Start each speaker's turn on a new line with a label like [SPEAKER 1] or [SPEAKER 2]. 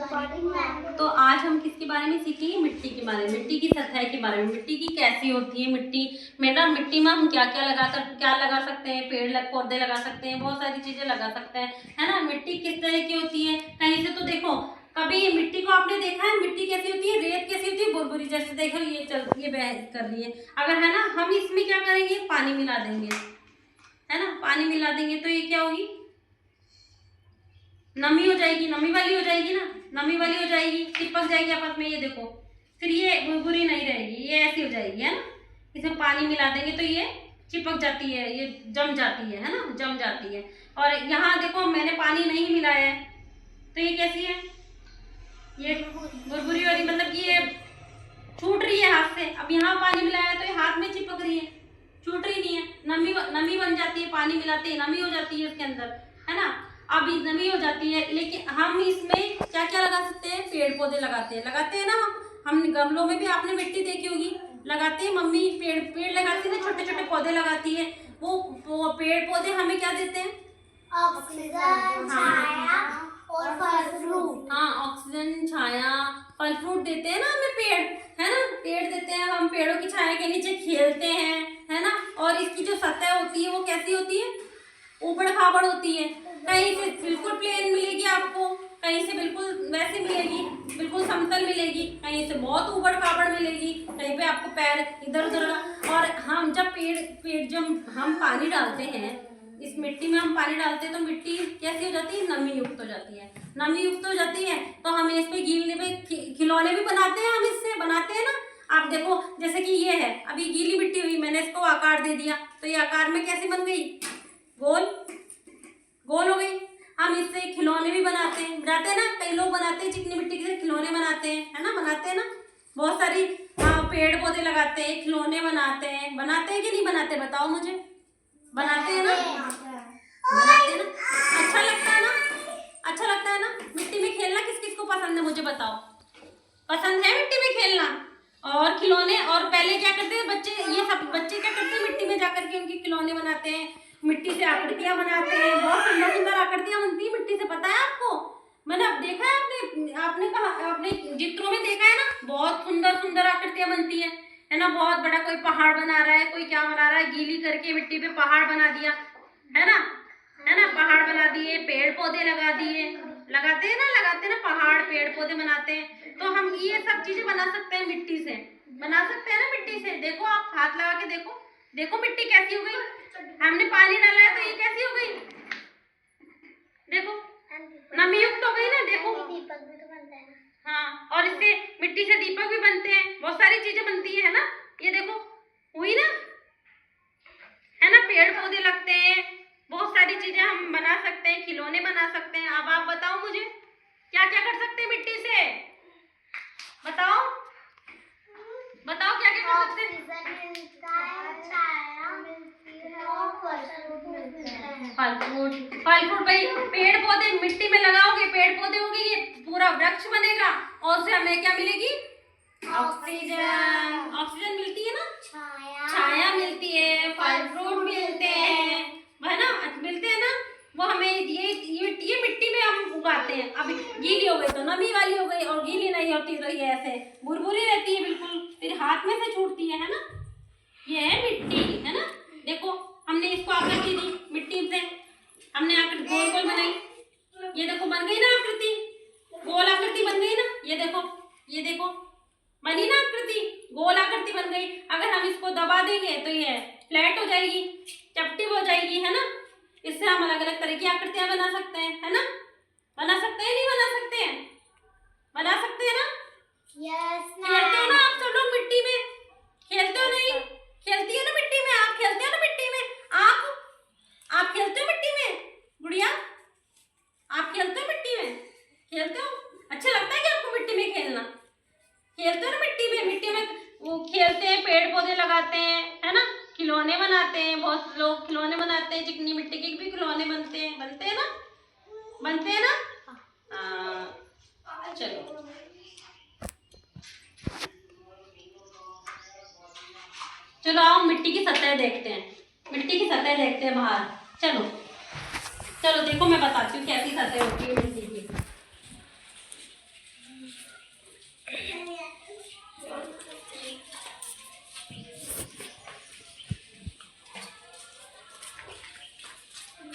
[SPEAKER 1] तो आज हम किसके बारे में सीखेंगे? मिट्टी के बारे में, मिट्टी की सतह के बारे में, मिट्टी की कैसी होती है, मिट्टी में हम क्या क्या लगा सकते हैं, पेड़ पौधे लगा सकते हैं, बहुत सारी चीजें लगा सकते हैं, है ना। मिट्टी किस तरह की होती है, कहीं से तो देखो कभी मिट्टी को आपने देखा है, मिट्टी कैसी होती है, रेत कैसी होती है, बुरबुरी जैसे। देखो ये बह कर रही है, अगर है ना हम इसमें क्या करेंगे, पानी मिला देंगे, है ना, पानी मिला देंगे तो ये क्या होगी, नमी हो जाएगी, नमी वाली हो जाएगी ना, नमी वाली हो जाएगी, चिपक जाएगी आपस में, ये देखो, फिर ये बुरबुरी नहीं रहेगी, ये ऐसी हो जाएगी, है ना। इसमें पानी मिला देंगे तो ये चिपक जाती है, ये जम जाती है ना, जम जाती है। और यहाँ देखो मैंने पानी नहीं मिलाया है तो ये कैसी है, ये बुरबुरी वाली, मतलब कि ये छूट रही है हाथ से। अब यहाँ पानी मिलाया है तो ये हाथ में चिपक रही है, छूट रही नहीं है, नमी बन जाती है, पानी मिलाते ही नमी हो जाती है उसके अंदर, है ना। अब नमी हो जाती है, लेकिन हम इसमें क्या क्या लगा सकते हैं, पेड़ पौधे लगाते हैं ना। हम गमलों में भी आपने मिट्टी देखी होगी, लगाते हैं, मम्मी पेड़ लगाती है ना, छोटे छोटे पौधे लगाती है। वो पेड़ पौधे हमें क्या देते हैं,
[SPEAKER 2] ऑक्सीजन, छाया और फल फ्रूट।
[SPEAKER 1] हाँ, ऑक्सीजन, छाया, फल फ्रूट देते हैं ना हमें पेड़, है ना, पेड़ देते हैं। हम पेड़ों की छाया के नीचे खेलते हैं, है ना। और इसकी जो सतह होती है वो कैसी होती है, ऊबड़ खाबड़ होती है, कहीं से बिल्कुल प्लेन मिलेगी आपको, कहीं से बिल्कुल वैसे मिलेगी, बिल्कुल समतल मिलेगी, कहीं से बहुत ऊबड़ खाबड़ मिलेगी, कहीं पे आपको पैर इधर उधर। और हम जब जब हम पानी डालते हैं, इस मिट्टी में हम पानी डालते हैं तो मिट्टी कैसी हो जाती है, नमी युक्त हो जाती है, नमी युक्त हो जाती है। तो हम इस पे गीलने पे खिलौने भी बनाते हैं, हम इससे बनाते हैं ना। आप देखो जैसे कि ये है, अभी गीली मिट्टी हुई, मैंने इसको आकार दे दिया तो ये आकार में कैसी बन गई, गोल हो गई। हम इससे खिलौने भी बनाते हैं ना, कई लोग बनाते हैं, चिकनी मिट्टी के खिलौने बनाते हैं, है ना, बनाते हैं ना, बहुत सारी। हाँ, पेड़ पौधे लगाते हैं, खिलौने बनाते हैं कि नहीं बनाते, बताओ मुझे, बनाते हैं ना, बनाते हैं ना। अच्छा लगता है ना, अच्छा लगता है ना। मिट्टी में खेलना किस किस को पसंद है, मुझे बताओ, पसंद है मिट्टी में खेलना और खिलौने। और पहले क्या करते हैं बच्चे, ये सब बच्चे क्या करते हैं, मिट्टी में जाकर के उनके खिलौने बनाते हैं, मिट्टी से आकृतियां बनाते हैं, बहुत सुंदर सुंदर आकृतियां बनती है मिट्टी से, पता है आपको। मैंने अब देखा है, आपने कहा, आपने चित्रों में देखा है ना, बहुत सुंदर सुंदर आकृतियां बनती है ना। बहुत बड़ा कोई पहाड़ बना रहा है, कोई क्या बना रहा है, गीली करके मिट्टी पे पहाड़ बना दिया, है ना, पहाड़ बना दिए, पेड़ पौधे लगा दिए, लगाते हैं ना, पहाड़ पेड़ पौधे बनाते हैं। तो हम ये सब चीजें बना सकते हैं मिट्टी से, बना सकते हैं ना मिट्टी से। देखो आप हाथ लगा के देखो मिट्टी कैसी हो गई, हमने पानी डाला है तो ये कैसी हो गई, देखो नमी युक्त हो गई ना, देखो।
[SPEAKER 2] दीपक भी तो बनता है ना।
[SPEAKER 1] हाँ, और इससे मिट्टी से दीपक भी बनते हैं, बहुत सारी चीजें बनती है ना। ये देखो हुई ना, है ना, पेड़ पौधे लगते हैं, बहुत सारी चीजें हम बना सकते हैं, खिलौने बना सकते हैं। अब आप बताओ मुझे क्या क्या कर सकते हैं मिट्टी से, बताओ क्या क्या कर सकते हैं। फल फ्रूट भाई, पेड़ पौधे मिट्टी में लगाओगे, पेड़ पौधे होंगे, ये पूरा वृक्ष बनेगा और उससे हमें क्या मिलेगी, ऑक्सीजन मिलती है ना, छाया मिलती है, फल फ्रूट मिलते हैं, है ना, मिलते हैं ना। वो हमें ये मिट्टी में हम उगाते हैं। अब गीली हो गई तो नमी वाली हो गई, और गीली नहीं होती तो ये ऐसे बुरबुरी रहती है बिल्कुल, फिर हाथ में से छूटती है ना। ये है मिट्टी, है ना। देखो हमने इसको आकृति दी मिट्टी से, हमने आकृति गोल गोल बनाई, ये देखो बन गई ना आकृति, गोल आकृति बन गई ना। ये देखो बनी ना आकृति, गोल आकृति बन गई। अगर हम इसको दबा देंगे तो ये फ्लैट हो जाएगी, चपटी हो जाएगी, है ना। इससे हम अलग अलग तरह की आकृतियां बना सकते हैं, है ना। बना सकते हैं, नहीं बना सकते हैं, बना सकते हैं ना।
[SPEAKER 2] यस,
[SPEAKER 1] खेलते हो ना आप सब लोग मिट्टी में, खेलते हो नहीं, खेलती हो ना मिट्टी में, आप खेलते हो ना मिट्टी में, आप खेलते हो मिट्टी में, गुड़िया आप खेलते हो मिट्टी में, खेलते हो, अच्छा लगता है कि आपको मिट्टी में खेलना, खेलते हो ना मिट्टी में वो खेलते हैं, पेड़ पौधे लगाते हैं, है ना, खिलौने बनाते हैं, बहुत लोग खिलौने बनाते हैं, चिकनी मिट्टी के भी खिलौने बनते हैं ना, चलो चलो आओ मिट्टी की सतह देखते हैं, बाहर। चलो देखो मैं बताती हूँ कैसी सतह होती है।